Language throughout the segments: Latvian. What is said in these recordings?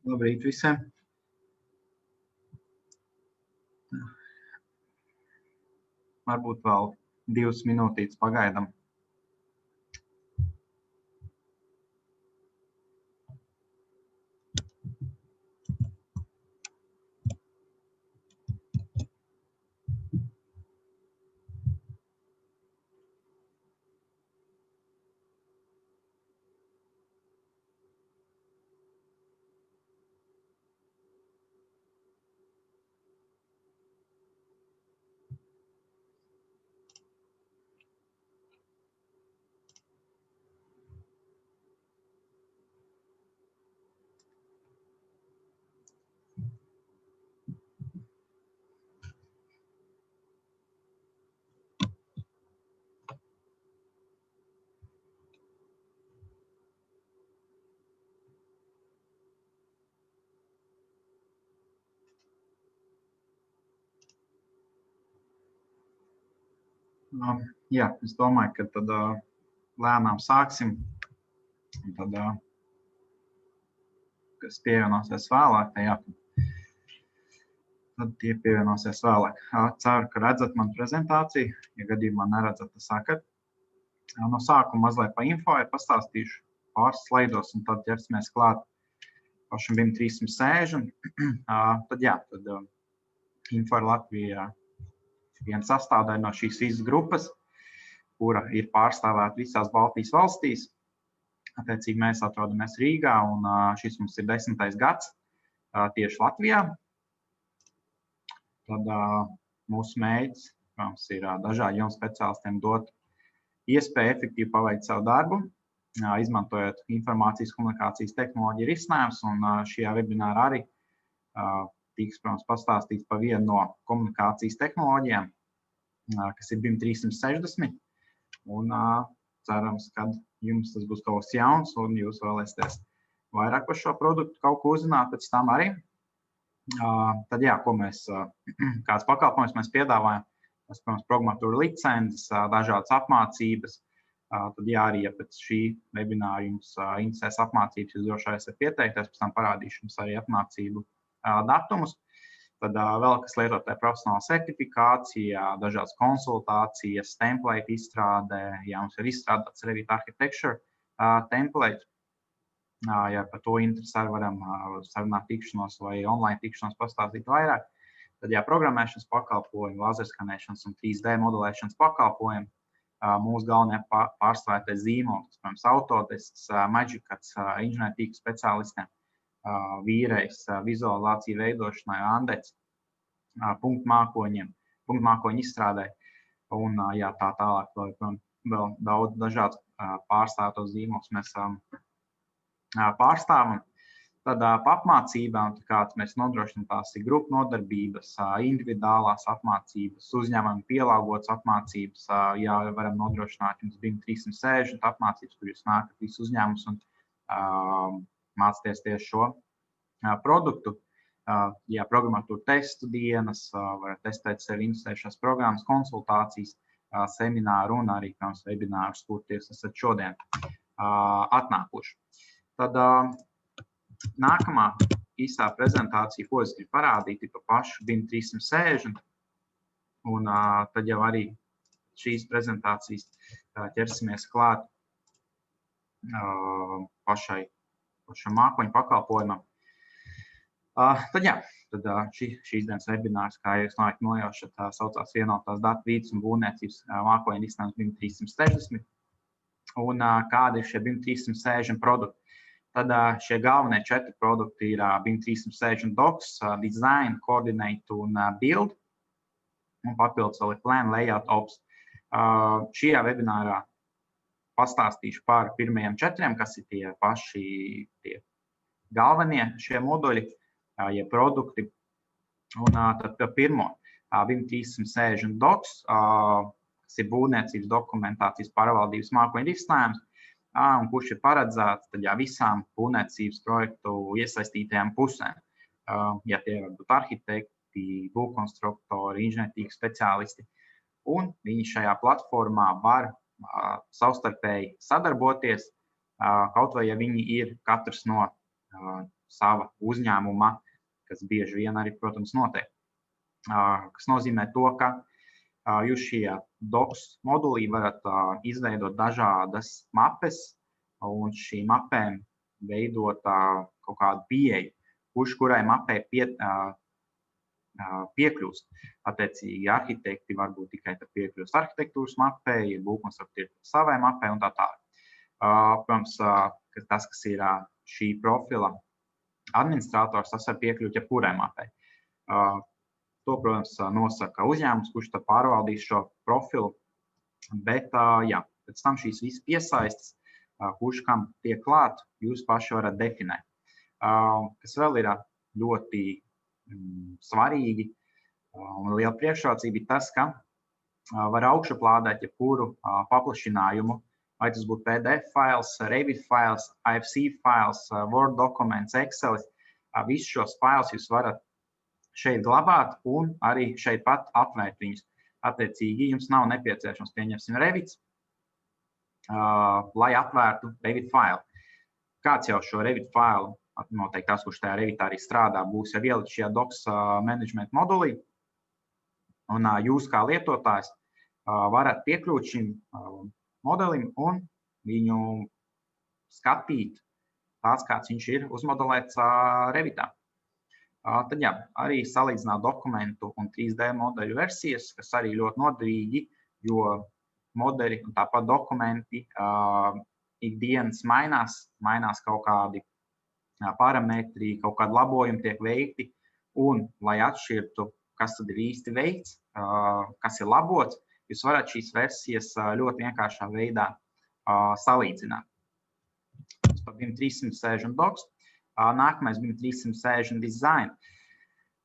Labrīt visiem! Varbūt vēl 2 minūtītes pagaidām. Jā, es domāju, ka tad lēnām sāksim. Tad, kas pievienosies vēlāk, tad tie pievienosies vēlāk. Ceru, ka redzat manu prezentāciju. Ja gadījumā neredzat, tad sakat. No sākuma mazliet pa info pastāstīšu pāris slaidos, un tad ķersimies klāt pašam BIM 360. Tad Info Latvija viena sastāvdaļa no šīs visas grupas, kura ir pārstāvēta visās Baltijas valstīs. Attiecīgi mēs atrodamies Rīgā, un šis mums ir 10. gads tieši Latvijā. Tad mūsu mērķis, protams, ir dažādi jauni speciālistiem dot iespēju efektīvi paveikt savu darbu, izmantojot informācijas komunikācijas tehnoloģiju risinājumus, un šajā webinārā arī tiks, protams, pastāstīts par vienu no komunikācijas tehnoloģijām, kas ir BIM 360, un cerams, ka jums tas būs kaut kas jauns, un jūs vēlēsieties vairāk par šo produktu kaut ko uzzināt pēc tam arī. Tad, ko mēs, kāds pakalpojums mēs piedāvājam, tas, protams, programmatūra licences, dažādas apmācības. Tad, arī, ja pēc šī webināra jums interesēs apmācības, jūs droši esat pieteikties, pēc tam parādīšu jums arī apmācību datumus. Tad vēl kas lietotāja profesionāla certifikācija, dažādas konsultācijas, template izstrādē, mums ir izstrādāts Revit Architecture template. Ja par to interesē, varam sarunāt tikšanos vai online tikšanos pastāstīt vairāk. Tad, programmēšanas pakalpojumi, lazerskanēšanas un 3D modelēšanas pakalpojumi, mūsu galvenie pārstāvētais zīmoli, protams, Autodesk, Magicats, inženiertīku speciālistiem, Vīrejs, vizualizāciju veidošanai, Andets, punktmākoņu izstrādē un tā tālāk. Vēl daudz dažādas pārstāvētos zīmolus mēs pārstāvam. Tad apmācībām, kāds mēs nodrošinām, tās ir grupu nodarbības, individuālās apmācības, uzņēmumi pielāgotas apmācības, varam nodrošināt jums BIM 360 apmācības, kur jūs nākat visu uzņēmumus un mācāties tieši šo produktu. Programmatūra testu dienas, varat testēt sevi interesējušās programmas, konsultācijas, semināru un arī, protams, webinārus, kur jūs esat šodien atnākuši. Tad nākamā īsā prezentācija, ko es gribu parādīt, ir par pašu BIM 360. Un tad jau arī šīs prezentācijas ķersimies klāt pašam mākoņu pakalpojumam. Tad šīs dienas webinārs, kā jūs noteikti nojaušat, saucās vienotās datu vīdes un būvniecības mākoņu risinājums BIM 360. Un kādi ir šie BIM 360 produkti? Tad šie galvenie 4 produkti ir BIM 360 Docs, Design, Coordinate un Build. Un papildus vēl ir Plan, Layout, Ops. Šajā webinārā pastāstīšu par pirmajiem 4, kas ir tie paši galvenie šie moduļi, produkti. Un tad par pirmo BIM 360 Docs, kas ir būvniecības dokumentācijas pārvaldības mākoņu risinājums, un kurš ir paredzēts visām būvniecības projektu iesaistītajām pusēm. Tie var būt arhitekti, būvkonstruktori, inženiertīku speciālisti. Un viņi šajā platformā var savstarpēji sadarboties, kaut vai ja viņi ir katrs no sava uzņēmuma, kas bieži vien arī, protams, notiek. Kas nozīmē to, ka jūs šajā docs modulī varat izveidot dažādas mapes un šīm mapēm veidot kaut kādu pieeju, kurš kurai mapē piekļūst. Attiecīgi, arhitekti varbūt tikai piekļūst arhitektūras mapē, ja būvkonstruktori ir savai mapē un tā tālāk. Protams, tas, kas ir šī profila administrators, tas var piekļūt jebkurai mapē. To, protams, nosaka uzņēmums, kurš pārvaldīs šo profilu, bet pēc tam šīs visas piesaistes, kurš kam tiek klāt, jūs paši varat definēt. Kas vēl ir ļoti svarīgi un liela priekšrocība ir tas, ka var augšuplādēt jebkuru paplašinājumu, vai tas būtu PDF fails, Revit fails, AFC fails, Word dokuments, Excel. Visus šos failus jūs varat šeit glabāt un arī šeit pat apvērt viņus. Attiecīgi, jums nav nepieciešams, pieņemsim, Revits, lai apvērtu Revit failu. Kāds jau šo Revit failu, noteikti tas, kurš tajā Revitā arī strādā, būs jau ielikt šajā docs management modulī. Un jūs kā lietotājs varat piekļūt šim modelim un viņu skatīt tāds, kāds viņš ir uzmodelēts Revitā. Tad arī salīdzināt dokumentu un 3D modeļu versijas, kas arī ļoti noderīgi, jo modeļi un tāpat dokumenti ikdienas mainās kaut kādi parametri, kaut kādi labojumi tiek veikti, un, lai atšķirtu, kas tad ir īsti veikts, kas ir labots, jūs varat šīs versijas ļoti vienkāršā veidā salīdzināt. Tas par BIM 360 docs. Nākamais BIM 360 design.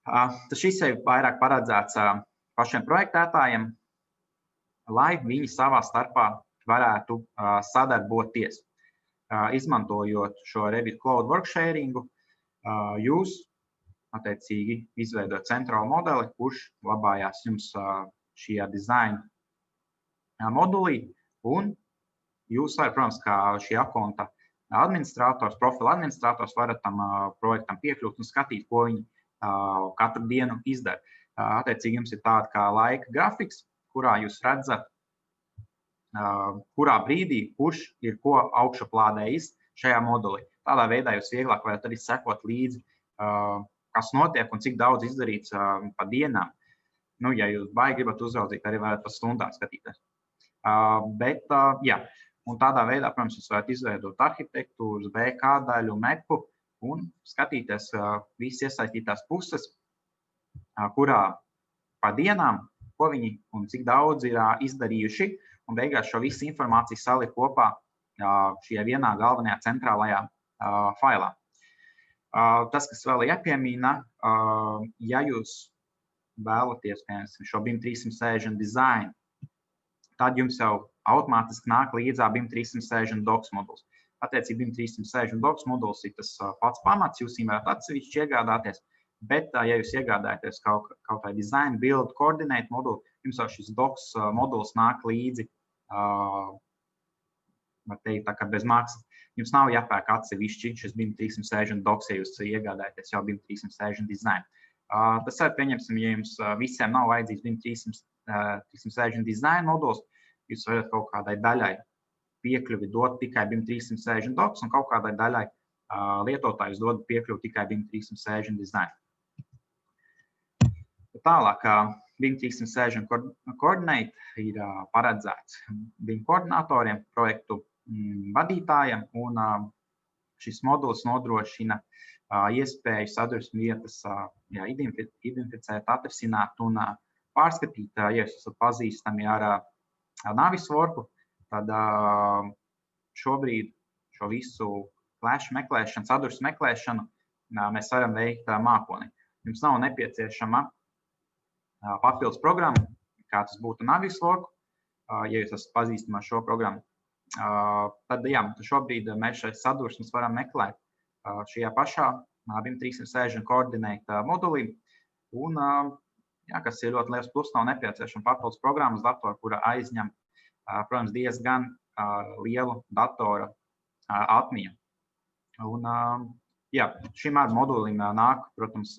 Tas šis ir vairāk paredzēts pašiem projektētājiem, lai viņi savā starpā varētu sadarboties. Izmantojot šo Revit Cloud Worksharingu, jūs attiecīgi izveidot centrālu modeli, kurš glabājās jums šajā dizaina modulī, un jūs varat, protams, kā šī akonta administrators, profila administrators, varat tam projektam piekļūt un skatīt, ko viņi katru dienu izdara. Attiecīgi jums ir tāda kā laika grafiks, kurā jūs redzat, kurā brīdī kurš ir ko augšuplādējis šajā modulī. Tādā veidā jūs vieglāk varat arī sekot līdzi, kas notiek un cik daudz izdarīts pa dienām. Nu, ja jūs baigi gribat uzraudzīt, arī varat pa stundām skatīties. Un tādā veidā, protams, jūs varat izveidot arhitektūras, BK daļu, MEP-u un skatīties visas iesaistītās puses, kurā pa dienām, ko viņi un cik daudz ir izdarījuši, un beigās šo visu informāciju salikt kopā šajā vienā galvenajā centrālajā failā. Tas, kas vēl jāpiemina, ja jūs vēlaties, piemēram, šo BIM 360 design, tad jums jau automātiski nāk līdzā BIM 360 docs moduls. Attiecīgi BIM 360 docs moduls ir tas pats pamats, jūs viņu varat atsevišķi iegādāties, bet, ja jūs iegādājaties kaut vai design, build, coordinate modulu, jums jau šis docs moduls nāk līdzi, var teikt, tā kā bez maksas. Jums nav jāpērk atsevišķi šis BIM 360 docs, ja jūs iegādājaties jau BIM 360 design. Tas arī, pieņemsim, ja jums visiem nav vajadzīgs BIM 360 design moduls, jūs varat kaut kādai daļai piekļuvi dot tikai BIM 360 docs un kaut kādai daļai lietotājus dod piekļuvi tikai BIM 360 design. Tālāk, BIM 360 Coordinate ir paredzēts BIM koordinatoriem, projektu vadītājiem, un šis moduls nodrošina iespēju sadursmi vietas identificēt, atrisināt un pārskatīt. Ja jūs esat pazīstami ar Navisworku, tad šobrīd šo visu flash meklēšanu, sadursmi meklēšanu mēs varam veikt mākonī. Jums nav nepieciešama papildus programma, kā tas būtu Naviswork, ja jūs esat pazīstami ar šo programmu. Tad šobrīd mēs šeit sadursmes varam meklēt šajā pašā BIM 360 Coordinate modulī. Un, kas ir ļoti liels plus, nav nepieciešama papildus programmas datora, kura aizņem, protams, diezgan lielu datora atmiņu. Un, Jā, šim ar modulim nāk, protams,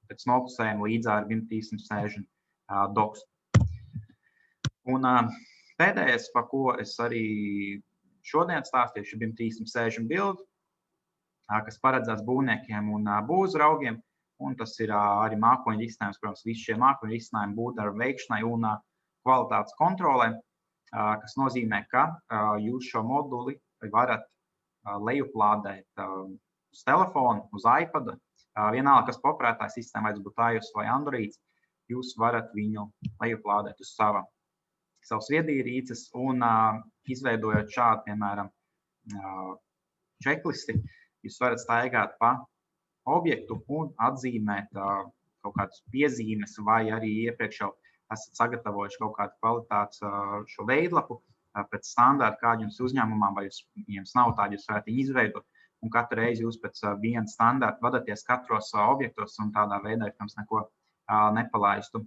pēc nopusējuma līdzā ar BIM 360 doks. Un pēdējais, par ko es arī šodien stāstīšu, BIM 360 build, kas paredzēts būvniekiem un būvuzraugiem, un tas ir arī mākoņu risinājums, protams, visi šie mākoņu risinājumi būvdarbu veikšanai un kvalitātes kontrolē, kas nozīmē, ka jūs šo moduli varat lejuplādēt uz telefonu, uz iPada, vienalga, kas operētāja sistēma, vai tas būtu iOS vai Androids, jūs varat viņu lejuplādēt uz savas viedierīces un izveidojot šādu, piemēram, checklisti, jūs varat staigāt pa objektu un atzīmēt kaut kādas piezīmes vai arī iepriekš jau esat sagatavojuši kaut kādu kvalitātes šo veidlapu pēc standārta, kādu jums uzņēmumā, vai jums nav tādu, jūs varat viņu izveidot. Un katru reizi jūs pēc viena standārta vadaties katros objektos un tādā veidā, jums neko nepalaistu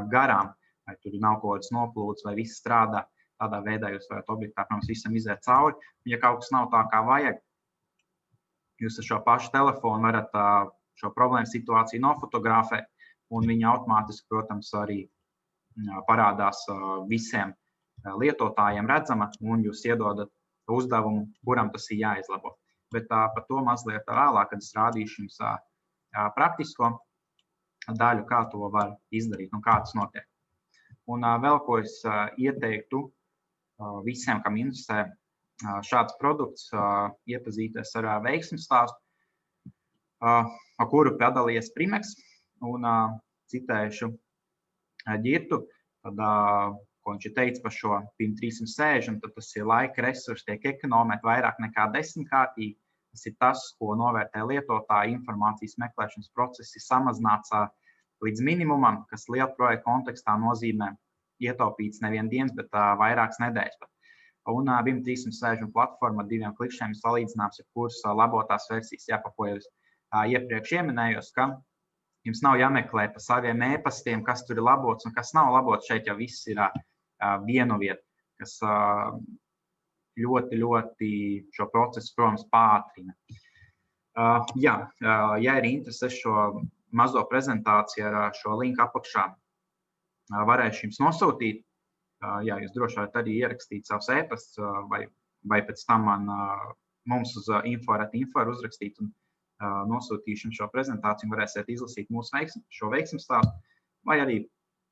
garām, vai tur nav kaut kāds noplūds, vai viss strādā. Tādā veidā jūs varat objektā, protams, visam iziet cauri. Ja kaut kas nav tā, kā vajag, jūs ar šo pašu telefonu varat šo problēmu situāciju nofotografēt, un viņa automātiski, protams, arī parādās visiem lietotājiem redzama, un jūs iedodat uzdevumu, kuram tas ir jāizlabo. Bet par to mazliet vēlāk, kad es rādīšu jums praktisko daļu, kā to var izdarīt un kā tas notiek. Un vēl ko es ieteiktu visiem, kam interesē šāds produkts, iepazīties ar veiksmes stāstu, ar kuru padalījies Primex, un citēšu Ģirtu, tad, ko viņš teica par šo BIM 360, tad tas ir laika resursi, tiek ekonomēt vairāk nekā 10-kārtīgi. Tas ir tas, ko novērtē lietotāji, informācijas meklēšanas procesi samazināts līdz minimumam, kas liela projekta kontekstā nozīmē ietaupīts nevien dienas, bet vairākas nedēļas. Un BIM 360 platforma ar 2 klikšķiem salīdzināms, kuras labotās versijas, pa ko jau iepriekš ieminējos, ka jums nav jāmeklē pa saviem e-pastiem, kas tur ir labots un kas nav labots. Šeit jau viss ir vienu vietu, kas ļoti, ļoti šo procesu, protams, pātrina. Ja ir interese šo mazo prezentāciju ar šo linku apakšā, varēšu jums nosūtīt. Jūs droši varat arī ierakstīt savus e-pastus, vai pēc tam mums uz info uzrakstīt un nosūtīšanu šo prezentāciju, varēsiet izlasīt mūsu šo veiksmes stāstu, vai arī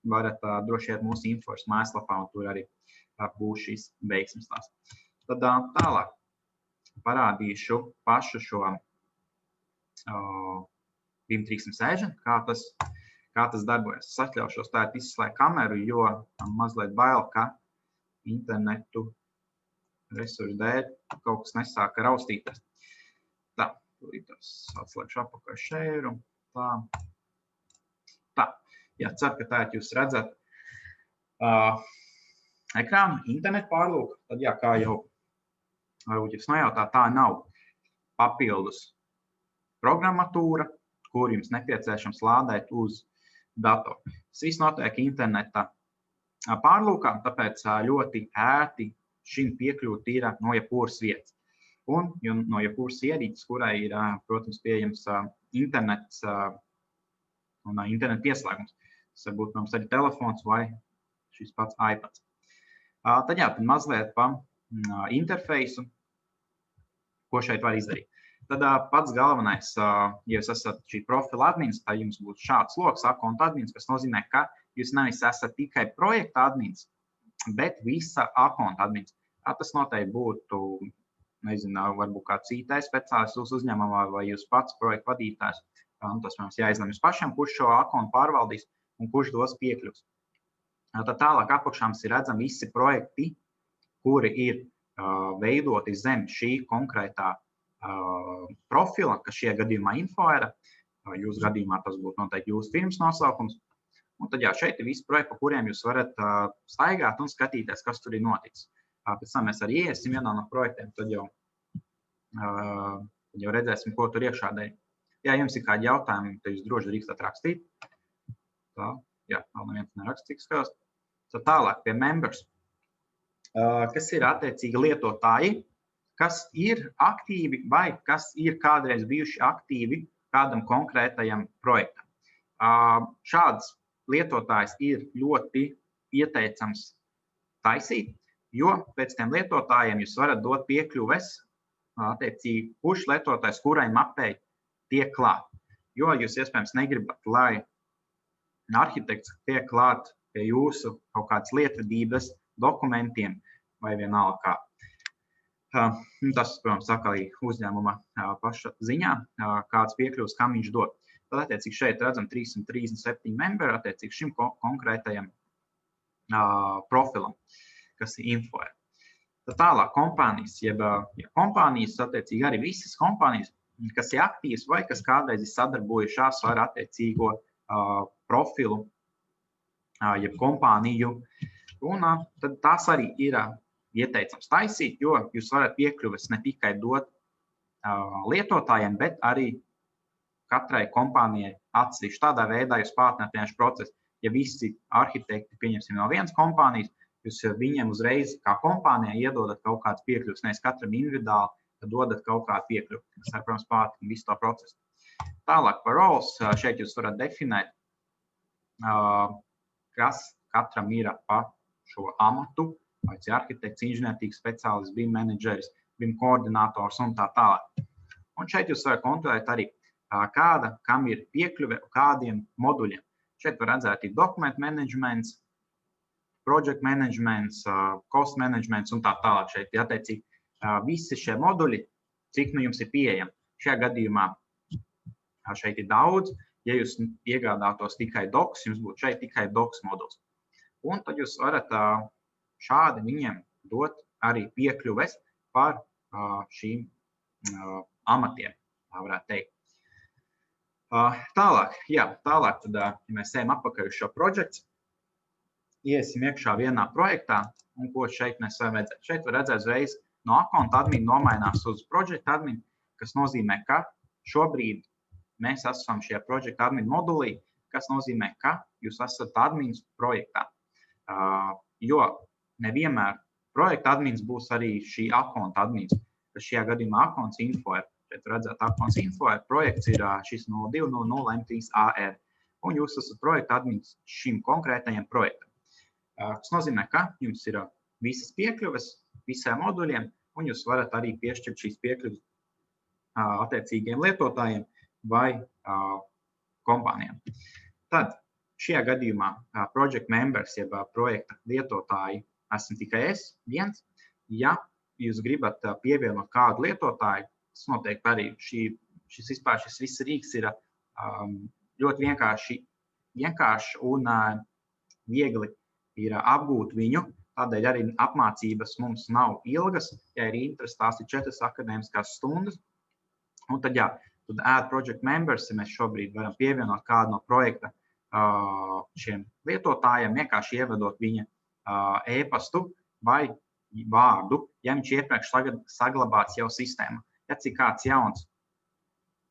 varat droši iet mūsu infos mājaslapā, un tur arī būs šīs veiksmes stāsts. Tad tālāk parādīšu pašu šo BIM 360, kā tas darbojas. Es atļaušos tā izslēgt kameru, jo mazliet bail, ka internetu resursu dēļ kaut kas nesāka raustīties. Tā, atslēgšu apakaļ šēru. Tā. Ceru, ka tā jūs redzat ekrānu, internetu pārlūku. Tad, kā jau varbūt jūs nojautāt, tā nav papildus programmatūra, kur jums nepieciešams lādēt uz datoru. Tas viss notiek interneta pārlūkā, tāpēc ļoti ērti šim piekļūt ir no jebkuras vietas. Un no jebkuras ierīces, kurai ir, protams, pieejams internets un internet pieslēgums. Tas var būt, protams, arī telefons vai šis pats iPads. Tad mazliet pa interfeisu, ko šeit var izdarīt. Tad pats galvenais, ja jūs esat šī profila admins, tad jums būs šāds loks, akonta admins, kas nozīmē, ka jūs nevis esat tikai projekta admins, bet visa akonta admins. Tas noteikti būtu, nezinu, varbūt kāds IT speciālists uz uzņēmumā vai jūs pats projekta vadītājs. Tas mums jāizlem jūs pašam, kurš šo akontu pārvaldīs un kurš dos piekļuvs. Tad tālāk apakšā mums ir redzami visi projekti, kuri ir veidoti zem šī konkrētā profila, kas šajā gadījumā Infoera. Jūsu gadījumā tas būtu noteikti jūsu firmas nosaukums. Un tad šeit ir visi projekti, pa kuriem jūs varat staigāt un skatīties, kas tur ir noticis. Pēc tam mēs arī iesim vienā no projektiem, tad jau redzēsim, ko tur iekšā dēļ. Ja jums ir kādi jautājumi, tad jūs droši drīkstat rakstīt. Vēl neviens nerakst, cik skās. Tad tālāk pie members, kas ir attiecīgi lietotāji, kas ir aktīvi vai kas ir kādreiz bijuši aktīvi kādam konkrētajam projektam. Šāds lietotājs ir ļoti ieteicams taisīt, jo pēc tiem lietotājiem jūs varat dot piekļuves, attiecīgi, kurš lietotājs kurai mapei tiek klāt. Jo jūs iespējams negribat, lai arhitekts tiek klāt pie jūsu kaut kādas lietvedības dokumentiem vai vienalga kā. Tas, protams, saka arī uzņēmuma paša ziņā, kāds piekļuvs, kam viņš dod. Tad, attiecīgi, šeit redzam 337 memberi, attiecīgi, šim konkrētajam profilam, kas ir Info. Tad tālāk kompānijas, kompānijas, attiecīgi arī visas kompānijas, kas ir aktīvas vai kas kādreiz ir sadarbojušās ar attiecīgo profilu, jeb kompāniju. Un tad tās arī ir ieteicams taisīt, jo jūs varat piekļuves ne tikai dot lietotājiem, bet arī katrai kompānijai atsevišķi. Tādā veidā jūs pātrināt vienkārši procesu. Ja visi arhitekti, pieņemsim no vienas kompānijas, jūs viņiem uzreiz kā kompānijai iedodat kaut kāds piekļuvs, nevis katram individuāli, tad dodat kaut kādu piekļuvi, kas, protams, pātrina visu to procesu. Tālāk par roles, šeit jūs varat definēt, kas katram ir pa šo amatu, vai tas ir arhitekts, inženiertīgs speciālists, BIM menedžeris, BIM koordinators un tā tālāk. Un šeit jūs varat kontrolēt arī, kam ir piekļuve kādiem moduļiem. Šeit var redzēt dokumentu managements, project managements, cost managements un tā tālāk. Šeit ir attiecīgi visi šie moduļi, cik nu jums ir pieejami. Šajā gadījumā šeit ir daudz. Ja jūs iegādātos tikai docs, jums būtu šeit tikai docs moduls. Un tad jūs varat šādi viņiem dot arī piekļuves par šīm amatiem, tā varētu teikt. Tālāk, tad, ja mēs ejam atpakaļ uz šo projektu, iesim iekšā vienā projektā, un ko šeit mēs varam redzēt. Šeit var redzēt uzreiz no account admin nomainās uz project admin, kas nozīmē, ka šobrīd mēs esam šajā project admin modulī, kas nozīmē, ka jūs esat admins projektā. Jo nevienmēr projekta admins būs arī šī account admins, kas šajā gadījumā accounts info. Šeit redzēt accounts info, projekts ir šis 0200M3AR, un jūs esat projekta admins šim konkrētajam projektam. Tas nozīmē, ka jums ir visas piekļuves visiem moduļiem, un jūs varat arī piešķirt šīs piekļuves attiecīgiem lietotājiem vai kompānijām. Tad šajā gadījumā project members, jeb projekta lietotāji, esmu tikai es viens. Ja jūs gribat pievienot kādu lietotāju, tas noteikti arī šis viss rīks ir ļoti vienkārši un viegli ir apgūt viņu. Tādēļ arī apmācības mums nav ilgas. Ja ir interesi, tās ir 4 akadēmiskās stundas. Un tad, tad add project members, ja mēs šobrīd varam pievienot kādu no projekta šiem lietotājiem, vienkārši ievedot viņa e-pastu vai vārdu, ja viņš iepriekš saglabāts jau sistēmā. Ja cik kāds jauns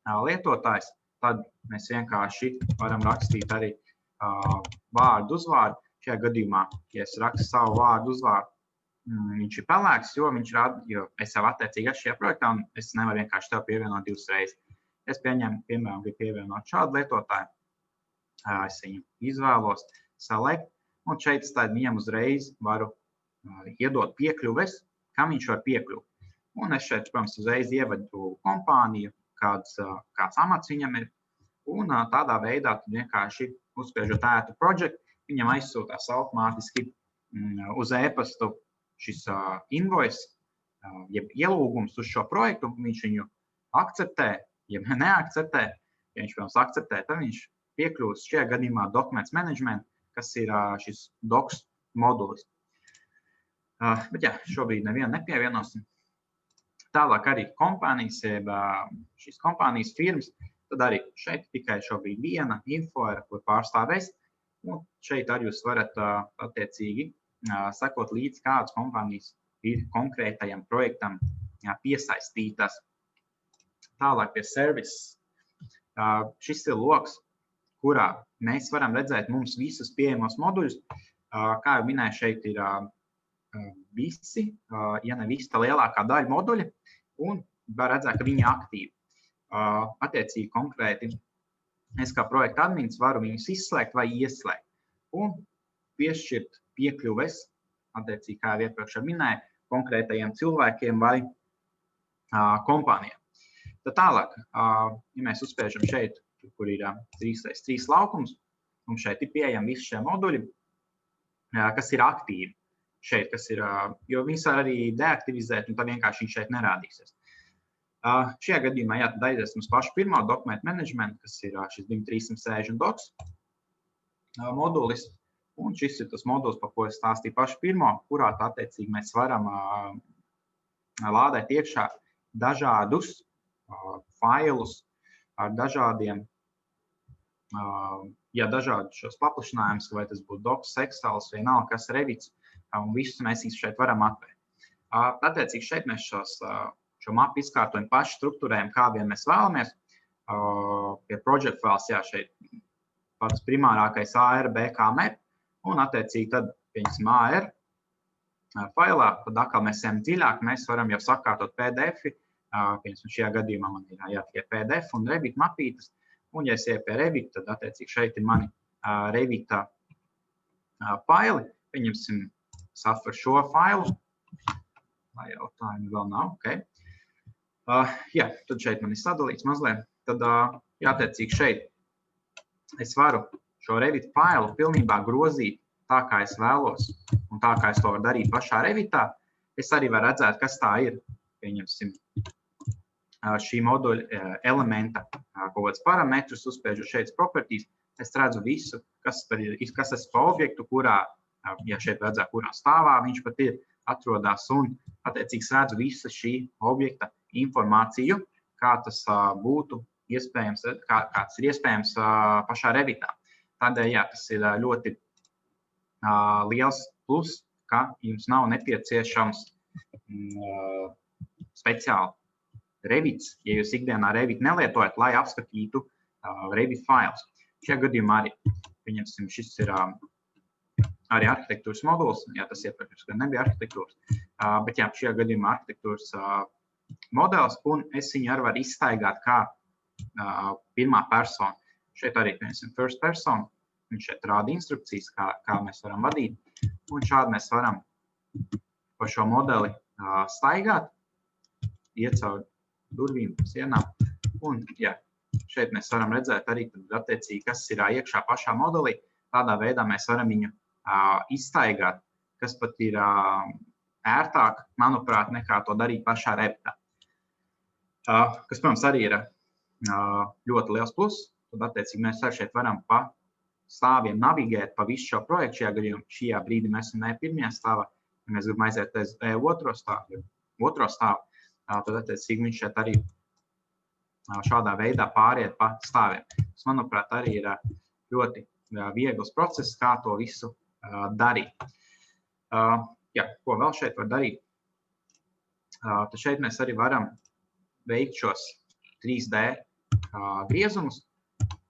lietotājs, tad mēs vienkārši varam rakstīt arī vārdu uzvārdu. Šajā gadījumā, ja es rakstu savu vārdu uzvārdu, viņš ir pelēks, jo es jau attiecīgi esmu šajā projektā un es nevaru vienkārši tev pievienot 2 reizes. Es piemēram, gribu pievienot šādu lietotāju. Es viņu izvēlos, select, un šeit tad viņam uzreiz varu iedot piekļuves, kam viņš var piekļūt. Un es šeit, protams, uzreiz ievedu kompāniju, kāds amats viņam ir, un tādā veidā tad vienkārši uzspiežot add to project, viņam aizsūtās automātiski uz e-pastu šis invoice, jeb ielūgums uz šo projektu, viņš viņu akceptē, jeb neakceptē. Ja viņš, protams, akceptē, tad viņš piekļūst šajā gadījumā documents management, kas ir šis docs modulis. Bet šobrīd nevienu nepievienosim. Tālāk arī kompānijas, jeb šīs kompānijas firmas, tad arī šeit tikai šobrīd viena info, kur pārstāvēs. Un šeit arī jūs varat attiecīgi sekot līdz kādas kompānijas ir konkrētajam projektam piesaistītas. Tālāk pie services. Šis ir loks, kurā mēs varam redzēt mums visus pieejamos moduļus. Kā jau minēju, šeit ir visi, ja ne visi, tā lielākā daļa moduļi, un var redzēt, ka viņi ir aktīvi. Attiecīgi konkrēti, es kā projekta admins varu viņus izslēgt vai ieslēgt un piešķirt piekļuves, attiecīgi, kā jau iepriekš minēju, konkrētajiem cilvēkiem vai kompānijām. Tad tālāk, ja mēs uzspiežam šeit, kur ir 3x3 laukums, un šeit ir pieejami visi šie moduļi, kas ir aktīvi šeit, kas ir, jo viņus var arī deaktivizēt, un tad vienkārši viņš šeit nerādīsies. Šajā gadījumā, jā, tad aizies mums pašu pirmo dokumentu menedžmentu, kas ir šis 360 docs modulis, un šis ir tas modulis, par ko es stāstīju pašu pirmo, kurā tā attiecīgi mēs varam lādēt iekšā dažādus failus ar dažādiem, dažādus šos paplašinājumus, vai tas būtu Docs, Excels, vienalga, kas Revits, un visus mēs šeit varam atvērt. Attiecīgi šeit mēs šo mapu izkārtojam paši struktūrējam, kā vien mēs vēlamies. Pie project files, jā, šeit pats primārākais AR, BK map, un attiecīgi tad, pieņemsim AR failā, tad atkal mēs ejam dziļāk, mēs varam jau sakārtot PDF-i, pieņemsim šajā gadījumā man ir tikai PDF un Revit mapītas, un ja es eju pie Revit, tad attiecīgi šeit ir mani Revita faili, pieņemsim safar šo failu, lai jautājumu vēl nav, ok. Jā, tad šeit man ir sadalīts mazliet, tad attiecīgi šeit es varu šo Revit failu pilnībā grozīt tā, kā es vēlos, un tā, kā es to varu darīt pašā Revitā. Es arī varu redzēt, kas tā ir, pieņemsim, šī moduļa elementa kaut kāds parametrus, uzspiežu šeit properties, es redzu visu, kas tas pa objektu, kurā, ja šeit redzētu, kurā stāvā viņš pat ir atrodās, un attiecīgi redzu visu šī objekta informāciju, kā tas būtu iespējams, kāds ir iespējams pašā Revitā. Tādēļ, jā, tas ir ļoti liels plus, ka jums nav nepieciešams speciāli Revits, ja jūs ikdienā Revit nelietojat, lai apskatītu Revit files. Šajā gadījumā arī, pieņemsim, šis ir arī arhitektūras moduls, jā, tas iepriekš, ka nebija arhitektūras, bet jā, šajā gadījumā arhitektūras modelis, un es viņu arī varu izstaigāt kā pirmā persona. Šeit arī, pieņemsim, first person, viņš šeit rāda instrukcijas, kā mēs varam vadīt, un šādi mēs varam pa šo modeli staigāt, iet caur durvīm, sienām, un jā, šeit mēs varam redzēt arī, attiecīgi, kas ir iekšā pašā modelī. Tādā veidā mēs varam viņu izstaigāt, kas pat ir ērtāk, manuprāt, nekā to darīt pašā Revitā. Kas, protams, arī ir ļoti liels plus, tad, attiecīgi, mēs arī šeit varam pa stāviem navigēt pa visu šo projektu. Šajā brīdī mēs esam pirmajā stāvā, ja mēs gribam aiziet uz otro stāvu, tad, attiecīgi, viņš šeit arī šādā veidā pāriet pa stāviem. Tas, manuprāt, arī ir ļoti viegls process, kā to visu darīt. Jā, ko vēl šeit var darīt? Tad šeit mēs arī varam veikt šos 3D griezumus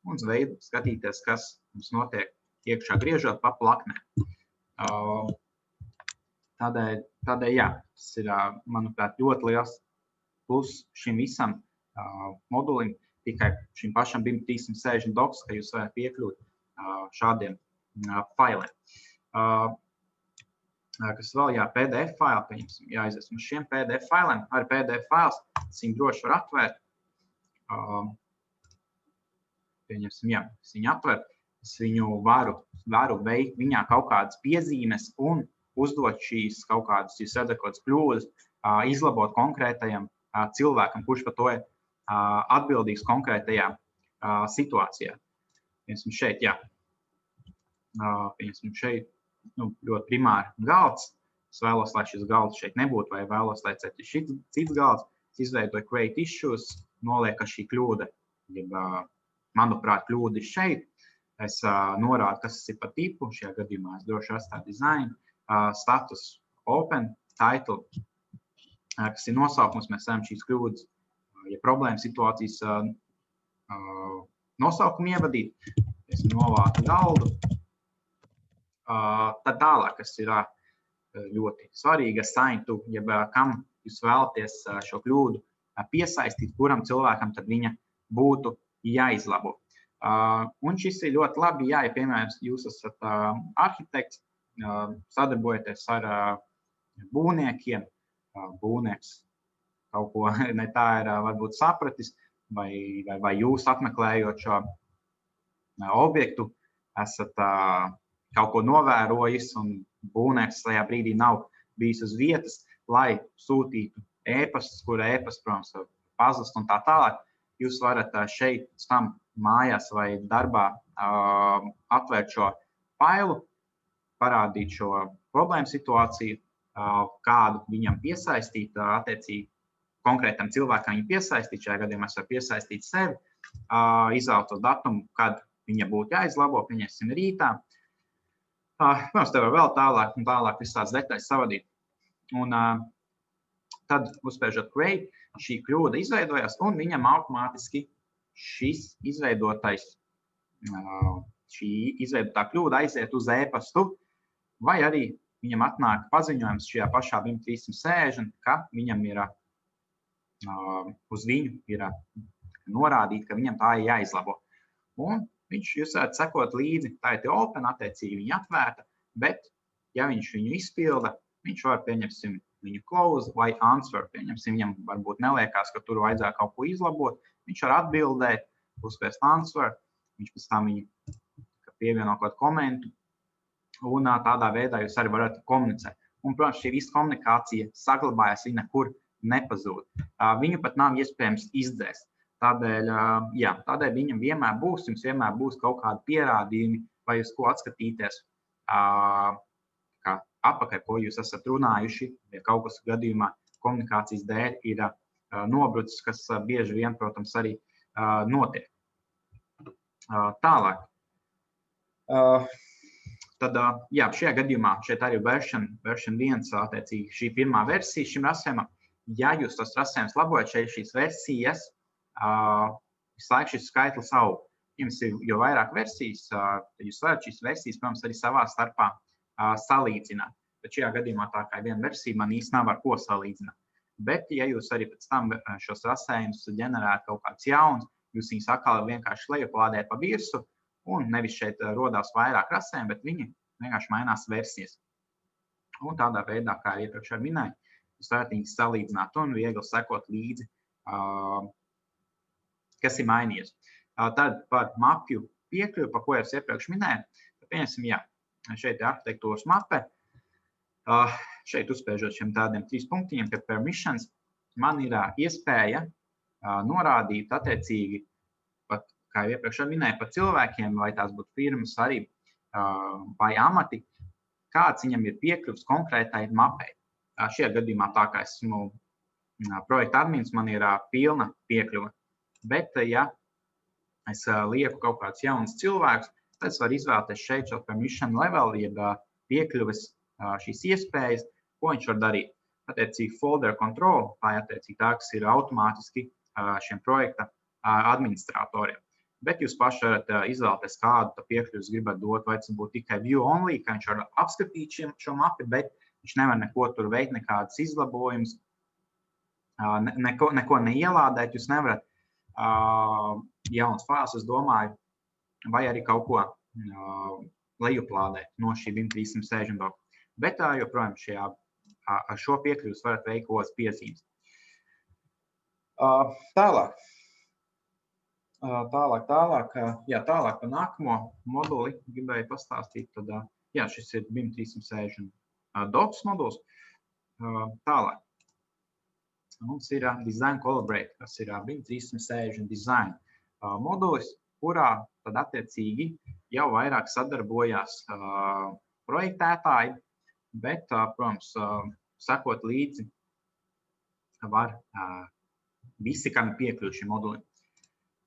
un skatīties, kas mums notiek iekšā griežot pa plaknēm. Tādēļ, jā, tas ir, manuprāt, ļoti liels plus šim visam modulim, tikai šim pašam BIM 360 docs, ka jūs varat piekļūt šādiem failiem. Kas vēl, jā, PDF faili, pieņemsim, jāaizies uz šiem PDF failiem. Ar PDF fails, es viņu droši var atvērt. Pieņemsim, jā, es viņu atvērt. Es viņu varu veikt viņā kaut kādas piezīmes un uzdot šīs kaut kādas, jūs redzat, kaut kādas kļūdas, izlabot konkrētajam cilvēkam, kurš par to ir atbildīgs konkrētajā situācijā. Pieņemsim šeit, jā. Pieņemsim šeit, ļoti primāri galds. Es vēlos, lai šis galds šeit nebūtu, vai vēlos, lai šis cits galds. Es izveidoju create issues, noliek, ka šī kļūda, manuprāt, kļūda ir šeit. Es norādu, kas tas ir pa tipu. Šajā gadījumā es droši atstāju design, status open, title, kas ir nosaukums, mēs varam šīs kļūdas, ja problēma situācijas nosaukumu ievadīt, es novāku galdu. Tad tālāk, kas ir ļoti svarīgi assign to, jeb kam jūs vēlaties šo kļūdu piesaistīt, kuram cilvēkam tad viņa būtu jāizlabo. Un šis ir ļoti labi, ja piemēram jūs esat arhitekts, sadarbojaties ar būvniekiem, būvnieks kaut ko ne tā ir varbūt sapratis, vai jūs apmeklējot šo objektu esat kaut ko novērojis un būvnieks tajā brīdī nav bijis uz vietas, lai sūtītu ēpastus, kura ēpasts, protams, pazust un tā tālāk. Jūs varat šeit tam mājās vai darbā atvērt šo failu, parādīt šo problēmu situāciju, kādu viņam piesaistīt, attiecīgi konkrētam cilvēkam viņu piesaistīt, šajā gadījumā es varu piesaistīt sevi, izvēlēt to datumu, kad viņa būtu jāizlabo, pieņemsim rītā. Protams, tev vēl tālāk un tālāk viss tās detaļas savadīt. Un tad uzspēžot create, šī kļūda izveidojās un viņam automātiski šis izveidotais, šī izveidotā kļūda aiziet uz e-pastu, vai arī viņam atnāk paziņojums šajā pašā BIM 360, ka viņam ir uz viņu ir norādīt, ka viņam tā ir jāizlabo. Un jūs varat sekot līdzi, tā ir open, attiecīgi viņa atvērta, bet ja viņš viņu izpilda, viņš var pieņemsim viņu close vai answer, pieņemsim, viņam varbūt neliekās, ka tur vajadzētu kaut ko izlabot, viņš var atbildēt, uzspēst answer, viņš pēc tam viņu pievieno kaut komentu, un tādā veidā jūs arī varat komunicēt. Un, protams, šī visa komunikācija saglabājas, viņa nekur nepazūd. Viņu pat nav iespējams izdzēst. Tādēļ viņam vienmēr būs, jums vienmēr būs kaut kādi pierādījumi, vai uz ko atskatīties apakaļ, ko jūs esat runājuši, ja kaut kas gadījumā komunikācijas dēļ ir nobrucis, kas bieži vien, protams, arī notiek. Tālāk. Tad, šajā gadījumā šeit arī version 1, attiecīgi šī pirmā versija šim rasējumam. Ja jūs tos rasējumus labojat, šeit šīs versijas, visu laiku šis skaitlis aug. Jums ir jo vairāk versijas, tad jūs varat šīs versijas, protams, arī savā starpā salīdzināt. Bet šajā gadījumā tā kā viena versija man īsti nav ar ko salīdzināt. Bet, ja jūs arī pēc tam šos rasējumus ģenerētu kaut kāds jauns, jūs viņus atkal vienkārši lejuplādējat pa virsu, un nevis šeit rodās vairāk rasējumi, bet viņi vienkārši mainās versijas. Un tādā veidā, kā iepriekš ar minēju, jūs varat viņus salīdzināt un viegli sekot līdzi, kas ir mainījies. Tad par mapju piekļuvi, par ko es iepriekš minēju, pieņemsim, šeit ir arhitektūras mape. Šeit uzspēžot šiem tādiem 3 punktiņiem, kad permissions, man ir iespēja norādīt attiecīgi, pat, kā iepriekš minēju, par cilvēkiem, vai tās būtu firmas arī, vai amati, kāds viņam ir piekļuvs konkrētai mapei. Šajā gadījumā tā kā esmu projekta admins, man ir pilna piekļuva. Bet, ja es lieku kaut kāds jauns cilvēks, tad es varu izvēlēties šeit šo permission level, jeb piekļuves šīs iespējas, ko viņš var darīt. Attiecīgi folder control, tā attiecīgi tā, kas ir automātiski šiem projekta administratoriem. Bet jūs paši varat izvēlēties, kādu piekļuvis gribat dot, vai tas būtu tikai view only, ka viņš var apskatīt šo mapi, bet viņš nevar neko tur veikt, nekādas izlabojumus, neko neielādēt, jūs nevarat jauns fāzes, es domāju, vai arī kaut ko lejuplādēt no šī BIM 360. Bet joprojām ar šo piekļuvis varat veikt kaut kādas piezīmes. Tālāk par nākamo moduli gribēju pastāstīt. Tad, šis ir BIM 360 docs moduls. Tālāk. Mums ir Design Collaborate, kas ir BIM 360 design modulis, kurā tad attiecīgi jau vairāk sadarbojās projektētāji, bet, protams, sekot līdzi var visi, kam ir piekļuvi šim modulim.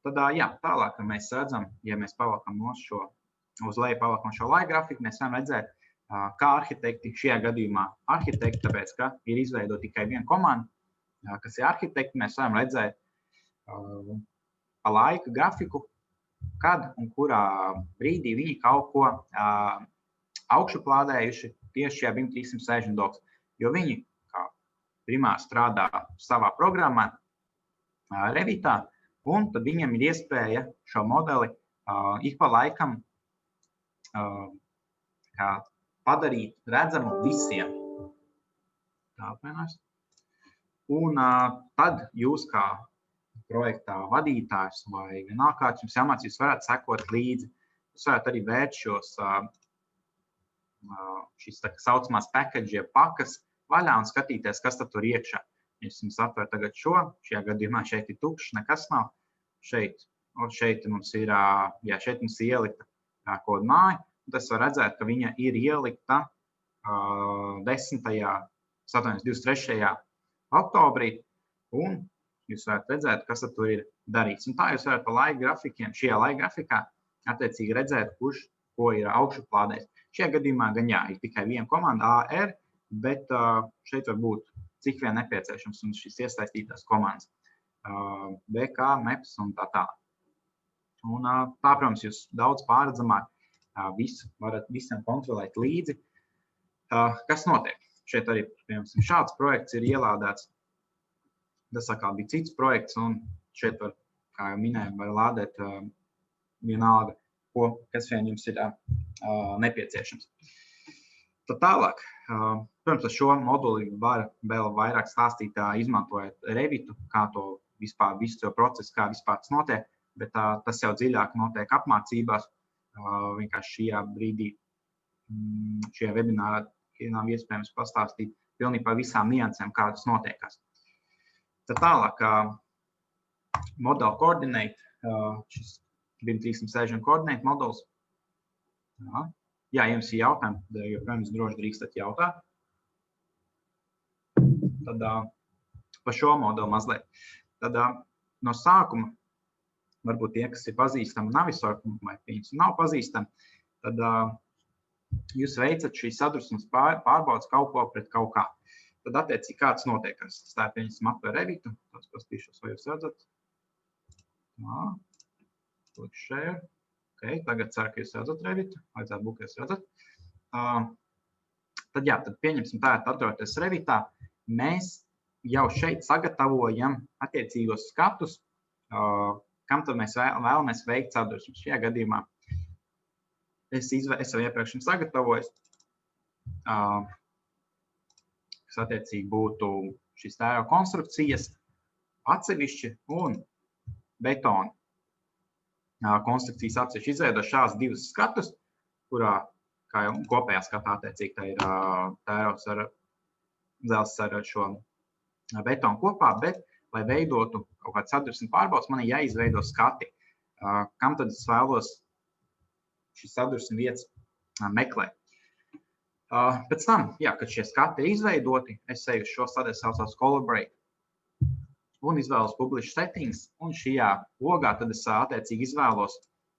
Tad, tālāk mēs redzam, ja mēs pavalkam uz leju pavalkam šo laika grafiku, mēs varam redzēt, kā arhitekti šajā gadījumā arhitekti, tāpēc, ka ir izveidota tikai viena komanda, kas ir arhitekti, mēs varam redzēt pa laika grafiku, kad un kurā brīdī viņi kaut ko augšuplādējuši, tieši šajā BIM 360 docs, jo viņi kā primāri strādā savā programmā, Revitā, un tad viņam ir iespēja šo modeli ik pa laikam padarīt redzamu visiem. Tā apvienās. Un tad jūs kā projektā vadītājs vai vienalga kāds jums jāmācīs, jūs varētu sekot līdzi. Jūs varētu arī vērt šīs tā saucamās package, pakas vaļā un skatīties, kas tad tur iekšā. Es jums atveru tagad šajā gadījumā šeit ir tukšs, nekas nav. Šeit mums ir ielikta kodu māja. Tas var redzēt, ka viņa ir ielikta 23. oktobrī, un jūs varat redzēt, kas tur ir darīts. Un tā jūs varat pa laika grafikiem, šajā laika grafikā attiecīgi redzēt, kurš ko ir augšuplādējis. Šajā gadījumā gan ir tikai viena komanda AR, bet šeit var būt cik vien nepieciešams un šis iesaistītās komandas. BK, MEPS un tā tālāk. Un tā, protams, jūs daudz pārredzamāk visu varat visam kontrolēt līdzi. Kas notiek? Šeit arī, piemēram, šāds projekts ir ielādēts. Tas atkal bija cits projekts, un šeit var, kā jau minēju, var lādēt vienalga, kas vien jums ir nepieciešams. Tad tālāk, protams, ar šo moduli var vēl vairāk stāstīt, izmantojot Revitu, kā to vispār visu to procesu, kā vispār tas notiek, bet tas jau dziļāk notiek apmācībās. Vienkārši šajā brīdī, šajā webinārā nav iespējams pastāstīt pilnībā visām niansēm, kā tas notiekās. Tad tālāk, model coordinate, šis BIM 360 coordinate moduls. Ja jums ir jautājumi, tad joprojām droši drīkstat jautāt. Tad par šo modelu mazliet. Tad no sākuma, varbūt tie, kas ir pazīstami Navisor, vai viņas nav pazīstami, tad jūs veicat šī sadursmes pārbaudas kaut ko pret kaut kā. Tad attiecīgi kāds notiekās. Tā ir pieņemsim atver Revitu. Tāds pastīšos, vai jūs redzat. Click share. Okay, tagad ceru, ka jūs redzat Revitu. Vajadzētu būt, ka jūs redzat. Tad pieņemsim tā, atroties Revitā. Mēs jau šeit sagatavojam attiecīgos skatus, kam tad mēs vēlamies veikt sadursmes. Šajā gadījumā es jau iepriekš sagatavoju, kas attiecīgi būtu šīs tēra konstrukcijas atsevišķi un betona konstrukcijas atsevišķi izveido šās divas skatus, kurā, kā jau kopējā skatā attiecīgi, tā ir tēros ar dzelzs ar šo betonu kopā, bet, lai veidotu kaut kādu sadursmi pārbaudas, man ir jāizveido skati. Kam tad es vēlos šis sadursmi vietas meklēt. Pēc tam, kad šie skati ir izveidoti, es eju uz šo sadaļu saucās Collaborate un izvēlos Publish Settings, un šajā logā tad es attiecīgi izvēlos,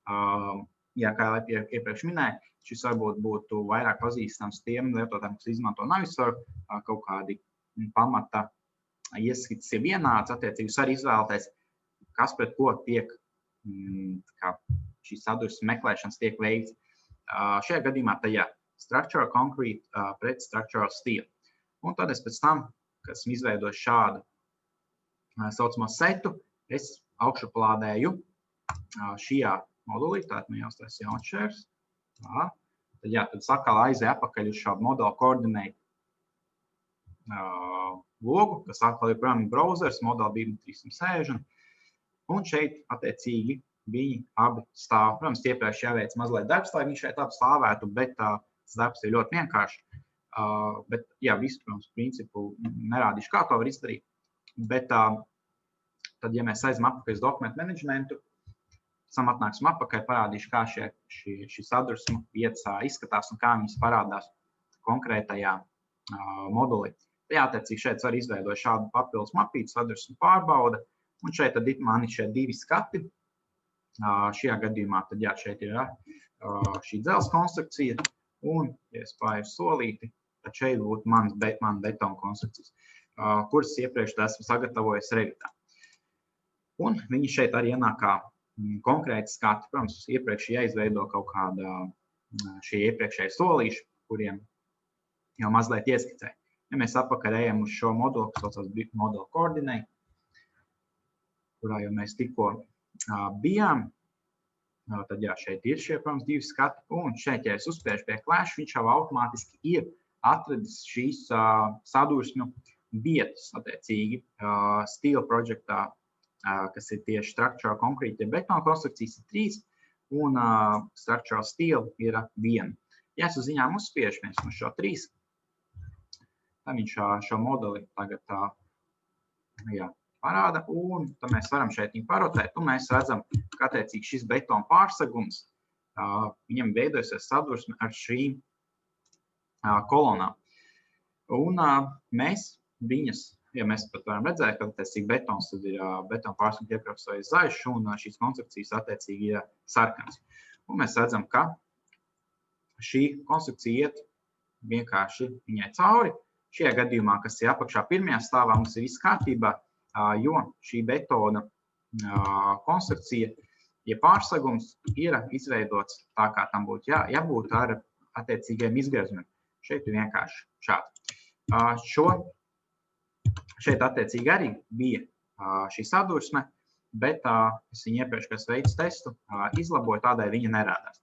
kā iepriekš minēju, šis varbūt būtu vairāk pazīstams tiem lietotājiem, kas izmanto Navisor, kaut kādi pamata ieskaits ir vienāds, attiecīgi jūs arī izvēlaties, kas pret ko tiek, šīs sadursmes meklēšanas tiek veikts. Šajā gadījumā tajā Structural Concrete pret Structural Steel. Un tad es pēc tam, kad esmu izveidojis šādu saucamo setu, es augšuplādēju šajā modulī, tātad man jāuztais jauns shares. Tad sakal aizēja apakaļ uz šādu modelu coordinate logu, kas atkal ir projām browsers, modeli BIM 360. Un šeit attiecīgi viņi abi stāv. Protams, iepriekš jāveic mazliet darbs, lai viņi šeit abi stāvētu, bet tas darbs ir ļoti vienkārši. Bet, visu, protams, principu nerādīšu, kā to var izdarīt. Bet tad, ja mēs aizam apakaļ uz dokumentu menedžmentu, sam atnāksim apakaļ, parādīšu, kā šī sadursmu vietas izskatās un kā viņas parādās konkrētajā modulī. Attiecīgi šeit var izveidot šādu papildus mapīti, sadursmu pārbauda, un šeit tad man ir šie divi skati. Šajā gadījumā tad šeit ir šī dzelzs konstrukcija, un, ja es pārēju solīti, tad šeit būtu mana betona konstrukcijas, kuras iepriekš esmu sagatavojis Revitā. Un viņi šeit arī ienāk kā konkrēti skati. Protams, iepriekš jāizveido kaut kāda šie iepriekšēji solīši, kuriem jau mazliet ieskicēju. Ja mēs atpakaļ ejam uz šo modulu, kas saucās Model Coordinate, kurā jau mēs tikko bijām, tad jā, šeit ir šie, protams, divi skati, un šeit, ja es uzspiežu pie Clash, viņš jau automātiski ir atradis šīs sadursmju vietas, attiecīgi, Steel projektā, kas ir tieši Structural Concrete, ja betona konstrukcijas ir 3, un Structural Steel ir 1. Ja es uz viņām uzspiežu viens no šo 3, tad viņš šo modeli tagad parāda, un tad mēs varam šeit viņu parotēt, un mēs redzam, ka attiecīgi šis betona pārsegums, viņam veidojasies sadursme ar šīm kolonām. Un mēs viņas, ja mēs pat varam redzēt, ka attiecīgi betons tad ir betona pārsegums iekrapsojis zaļš, un šīs konstrukcijas attiecīgi ir sarkans. Un mēs redzam, ka šī konstrukcija iet vienkārši viņai cauri. Šajā gadījumā, kas ir apakšā pirmajā stāvā, mums ir viss kārtībā, jo šī betona konstrukcija, ja pārsegums ir izveidots tā, kā tam būtu jābūt ar attiecīgiem izgriezumiem. Šeit ir vienkārši šādi. Šeit attiecīgi arī bija šī sadursme, bet es viņu iepriekš, kad es veicu testu, izlaboju, tādēļ viņa nerādās.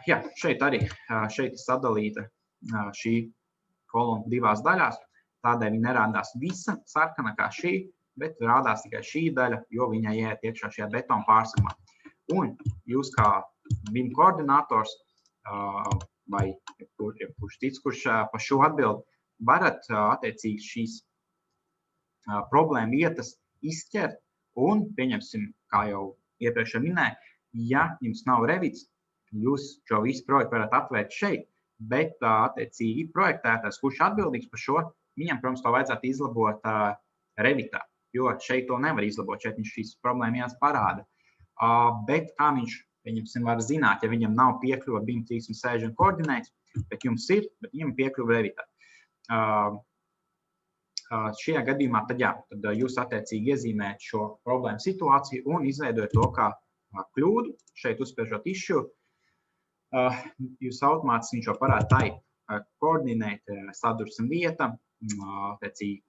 Jā, šeit arī šeit ir sadalīta šī kolona divās daļās, tādēļ viņa nerādās visa sarkana kā šī, bet rādās tikai šī daļa, jo viņai ieiet iekšā šajā betona pārsegumā. Un jūs kā BIM koordinators vai kurš tic, kurš par šo atbildi, varat attiecīgi šīs problēma vietas izķert un, pieņemsim, kā jau iepriekš minēju, ja jums nav Revits, jūs šo visu projektu varat atvērt šeit, bet attiecīgi projektētājs, kurš atbildīgs par šo, viņam, protams, to vajadzētu izlabot Revitā, jo šeit to nevar izlabot, šeit viņš šīs problēmas parāda. Bet kā viņš, pieņemsim, var zināt, ja viņam nav piekļuva BIM 360 koordinēts, bet jums ir, bet viņam piekļuva Revitā. Šajā gadījumā tad jūs attiecīgi iezīmējat šo problēmu situāciju un izveidojat to kā kļūdu, šeit uzspiežot issue. Jūs automātiski viņš jau parāda type, koordinēt sadursme vieta, attiecīgi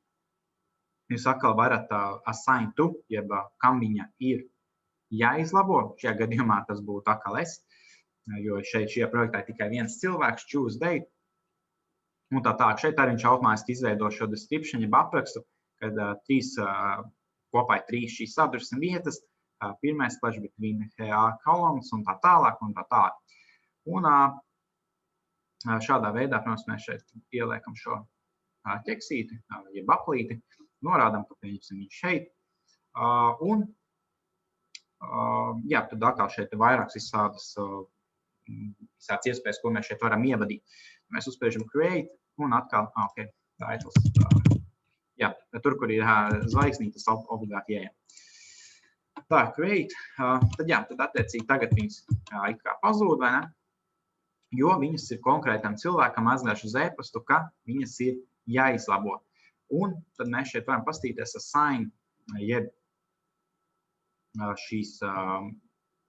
jūs atkal varat assign to, jeb kam viņa ir jāizlabo. Šajā gadījumā tas būtu atkal es, jo šajā projektā tikai viens cilvēks, choose date. Un tā, šeit arī viņš automātiski izveido šo description, jeb aprakstu, kad kopā ir 3 šīs sadursme vietas, pirmais clash between columns un tā tālāk un tā tālāk. Un šādā veidā, protams, mēs šeit ieliekam šo ķeksīti, jeb aplīti, norādam, ka pieņemsim viņu šeit. Un, jā, tad atkal šeit ir vairākas visādas iespējas, ko mēs šeit varam ievadīt. Mēs uzspiežam create un atkal, titles. Jā, tur, kur ir zvaigznīte, tas obligāti ieejam. Tā, create, tad attiecīgi tagad viņas it kā pazūd, vai ne? Jo viņas ir konkrētam cilvēkam aizgājuši uz e-pastu, ka viņas ir jāizlabo. Un tad mēs šeit varam pastīties assign, jeb šīs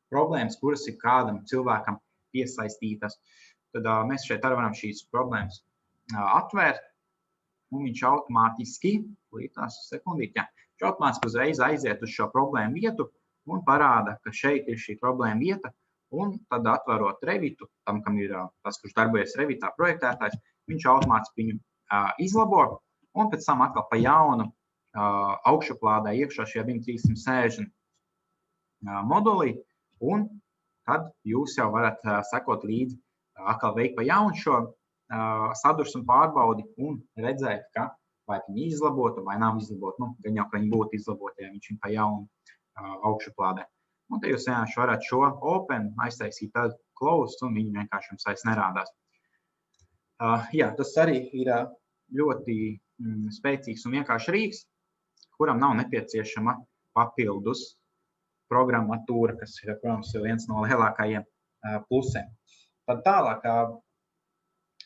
problēmas, kuras ir kādam cilvēkam piesaistītas. Tad mēs šeit arī varam šīs problēmas atvērt, un viņš automātiski, viņš automātiski uzreiz aiziet uz šo problēmu vietu un parāda, ka šeit ir šī problēma vieta, un tad atverot Revitu, tam, kam ir tas, kurš darbojas Revitā projektētājs, viņš automātiski viņu izlabo, un pēc tam atkal pa jaunu augšuplādē iekšā šajā BIM 360 modulī, un tad jūs jau varat sekot līdzi, atkal veikt pa jaunu šo sadursmu pārbaudi un redzēt, ka vai viņi izlabota vai nav izlabota. Nu, gan jau, ka viņi būtu izlabota, ja viņš ir pa jaunu augšuplādē. Un te jūs vienkārši varat šo open aiztaisīt tad close, un viņi vienkārši jums vairs nerādās. Jā, tas arī ir ļoti spēcīgs un vienkārši rīks, kuram nav nepieciešama papildus programmatūra, kas ir, protams, viens no lielākajiem plusiem. Tad tālāk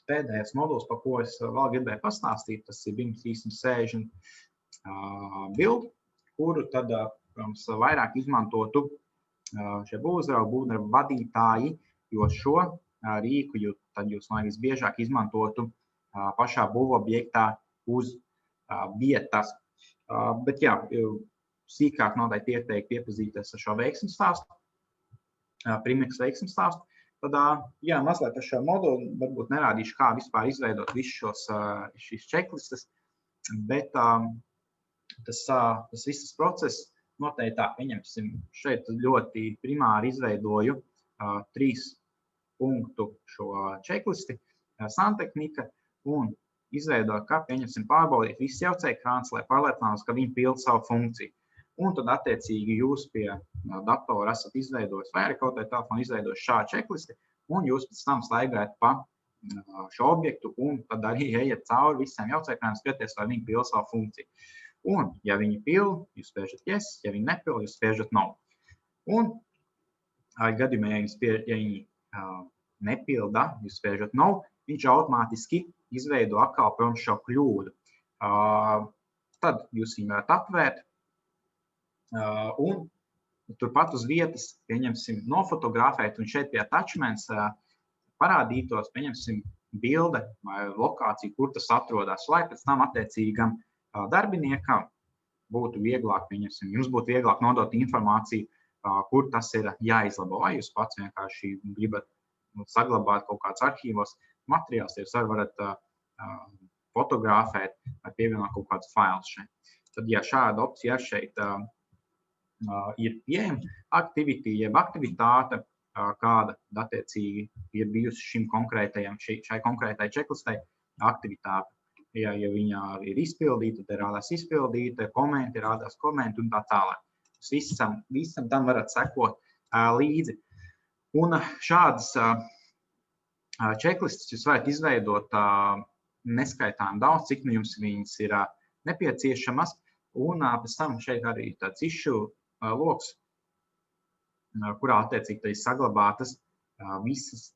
pēdējais moduls, par ko es vēl gribēju pastāstīt, tas ir BIM 360 build, kuru tad, protams, vairāk izmantotu šie būvuzraugu, būvdarbu vadītāji, jo šo rīku, tad jūs visbiežāk izmantotu pašā būvobjektā uz vietas. Bet jā, sīkāk noteikti ieteiktu iepazīties ar šo veiksmes stāstu, Primix veiksmes stāstu. Tad, jā, mazliet par šo moduli varbūt nerādīšu, kā vispār izveidot visus šīs checklistes, bet tas visas process noteikti tā, pieņemsim, šeit ļoti primāri izveidoju 3 punktu šo checklisti, santehnika, un izveidoju, kā pieņemsim pārbaudīt visus jauceekrāns, lai pārliecinātos, ka viņi pild savu funkciju. Un tad, attiecīgi, jūs pie datora esat izveidojis vai arī kaut vai telefonu izveidojis šādu checklisti, un jūs pēc tam staigājat pa šo objektu, un tad arī ejat cauri visiem jauceekrāniem, skaties, vai viņi pild savu funkciju. Un, ja viņi pild, jūs spiežat yes, ja viņi nepild, jūs spiežat no. Un, gadījumā, ja viņi nepilda, jūs spiežat no, viņš automātiski izveido atkal pirms šo kļūdu. Tad jūs viņu varat apvērt, un turpat uz vietas, pieņemsim, nofotografēt, un šeit pie attachments parādītos, pieņemsim, bilde vai lokācija, kur tas atrodas, lai pēc tam attiecīgam darbiniekam būtu vieglāk, pieņemsim, jums būtu vieglāk nodot informāciju, kur tas ir jāizlabo, vai jūs pats vienkārši gribat saglabāt kaut kāds arhīvos materiāls, jūs varat fotografēt vai pievienot kaut kādus failus šeit. Tad, ja šāda opcija šeit ir pieejama, activity, jeb aktivitāte, kāda attiecīgi ir bijusi šai konkrētai checklistei aktivitāte. Ja viņa ir izpildīta, tad rādās izpildīta, komenti, rādās komenti un tā tālāk. Visam tam varat sekot līdzi. Un šādas checklistes jūs varat izveidot neskaitām daudz, cik nu jums viņas ir nepieciešamas. Un pēc tam šeit arī tāds issue loks, kurā attiecīgi ir saglabātas visas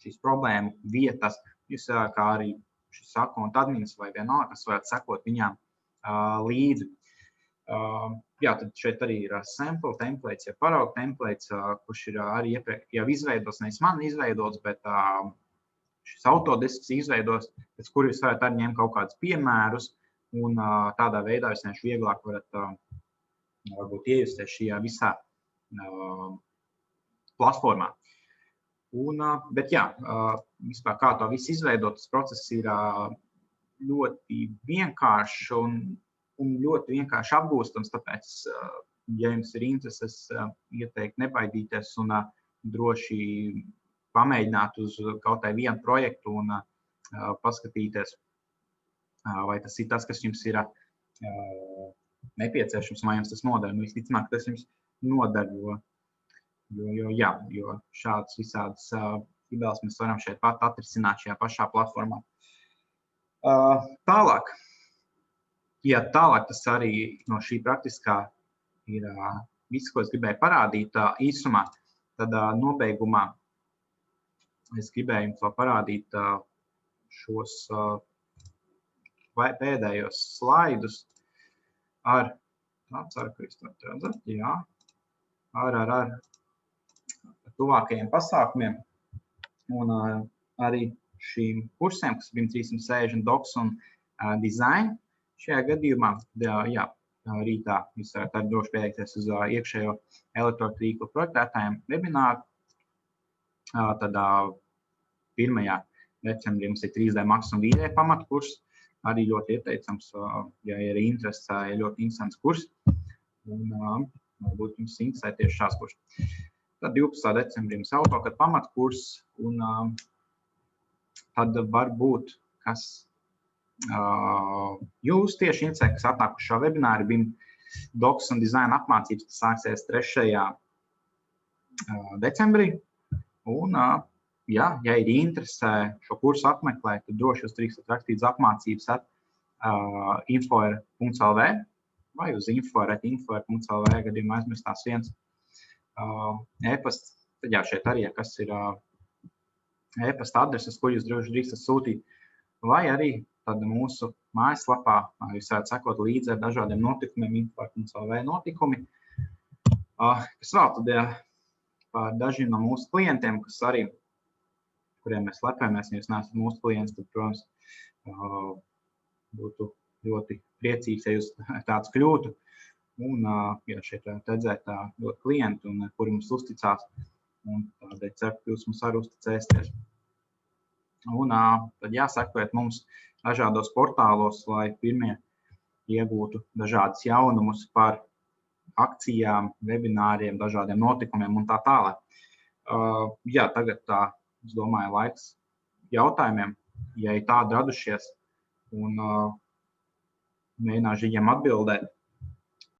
šīs problēmu vietas. Jūs kā arī šis akonta admins vai vienalga, kas varat sekot viņām līdzi. Jā, tad šeit arī ir sample templates, ja parauga templates, kurš ir arī iepriekš jau izveidots, nevis man izveidots, bet šis autodisks izveidots, pēc kur jūs varat arī ņemt kaut kādus piemērus, un tādā veidā jūs vienkārši vieglāk varat varbūt iejusties šajā visā platformā. Bet jā, vispār kā to visu izveidot, tas process ir ļoti vienkāršs un ļoti vienkārši apgūstams, tāpēc, ja jums ir intereses, ieteikti nebaidīties un droši pamēģināt uz kaut vai vienu projektu un paskatīties, vai tas ir tas, kas jums ir nepieciešams, vai jums tas nodara. Visticamāk, tas jums nodara, jo šādas visādas idejas mēs varam šeit pat atrisināt šajā pašā platformā. Tālāk. Ja tālāk tas arī no šī praktiskā ir viss, ko es gribēju parādīt īsumā, tad nobeigumā es gribēju jums vēl parādīt šos pēdējos slaidus ar, ceru, ka jūs to redzat, jā, ar tuvākajiem pasākumiem un arī šīm kursiem, kas ir 360 docs un design. Šajā gadījumā, jā, rītā jūs varat arī droši pieteikties uz iekšējo elektrotīklu projektētājiem webināru. Tad 1. decembrī mums ir 3D Max un Vīdē pamatkurs. Arī ļoti ieteicams, ja ir interesi, ļoti interesants kurs. Un varbūt jums interesē tieši šās kurs. Tad 12. decembrī mums AutoCAD pamatkurs. Un tad varbūt, kas jūs tieši interesē, kas atnāk uz šo webināru, BIM docs un design apmācības, kas sāksies 3. decembrī. Un, jā, ja ir interesē šo kursu apmeklēt, tad droši jūs drīkstat rakstīt apmācības info.lv vai uz info.lv, gadījumā aizmirstās viens e-pasts. Tad jā, šeit arī, kas ir e-pasta adreses, kur jūs droši drīkstat sūtīt, vai arī tad mūsu mājaslapā jūs varat sekot līdzi ar dažādiem notikumiem, info.lv notikumi. Kas vēl tad, par dažiem no mūsu klientiem, kas arī, kuriem mēs lepojamies. Ja jūs neesat mūsu klients, tad, protams, būtu ļoti priecīgs, ja jūs tāds kļūtu. Un, ja šeit redzēt ļoti klientu, kuri mums uzticās, un tādēļ ceru, ka jūs mums arī uzticēsieties. Un tad jāsekojiet mums dažādos portālos, lai pirmie iegūtu dažādas jaunumus par akcijām, webināriem, dažādiem notikumiem un tā tālāk. Jā, tagad es domāju, laiks jautājumiem, ja ir tādi radušies, un mēģināšu viņiem atbildēt.